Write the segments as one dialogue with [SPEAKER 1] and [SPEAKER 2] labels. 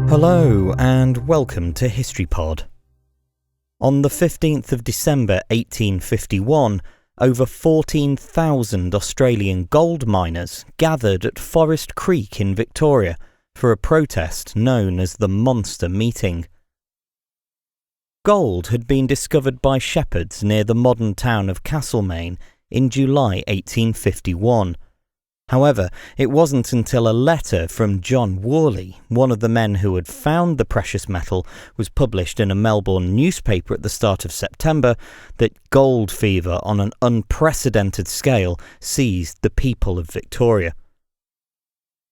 [SPEAKER 1] Hello and welcome to HistoryPod. On the 15th of December 1851, over 14,000 Australian gold miners gathered at Forest Creek in Victoria for a protest known as the Monster Meeting. Gold had been discovered by shepherds near the modern town of Castlemaine in July 1851. However, it wasn't until a letter from John Worley, one of the men who had found the precious metal, was published in a Melbourne newspaper at the start of September, that gold fever on an unprecedented scale seized the people of Victoria.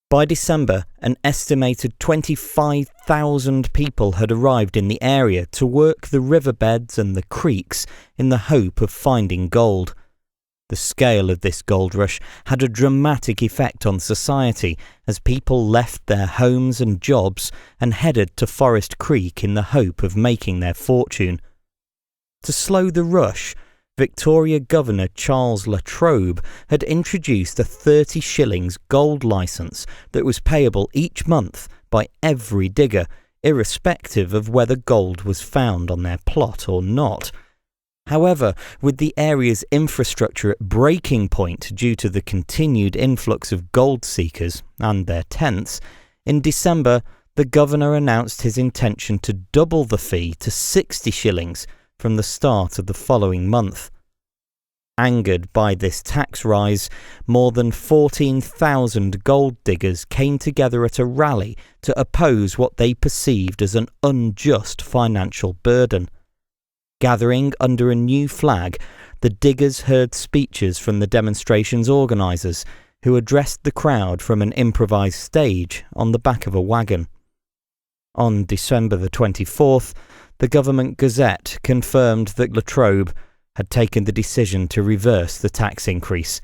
[SPEAKER 1] By December, an estimated 25,000 people had arrived in the area to work the riverbeds and the creeks in the hope of finding gold. The scale of this gold rush had a dramatic effect on society as people left their homes and jobs and headed to Forest Creek in the hope of making their fortune. To slow the rush, Victoria Governor Charles La Trobe had introduced a 30 shillings gold licence that was payable each month by every digger, irrespective of whether gold was found on their plot or not. However, with the area's infrastructure at breaking point due to the continued influx of gold seekers and their tents, in December the governor announced his intention to double the fee to 60 shillings from the start of the following month. Angered by this tax rise, more than 14,000 gold diggers came together at a rally to oppose what they perceived as an unjust financial burden. Gathering under a new flag, the diggers heard speeches from the demonstration's organisers, who addressed the crowd from an improvised stage on the back of a wagon. On December the 24th, the Government Gazette confirmed that La Trobe had taken the decision to reverse the tax increase.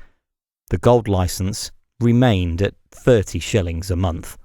[SPEAKER 1] The gold licence remained at 30 shillings a month.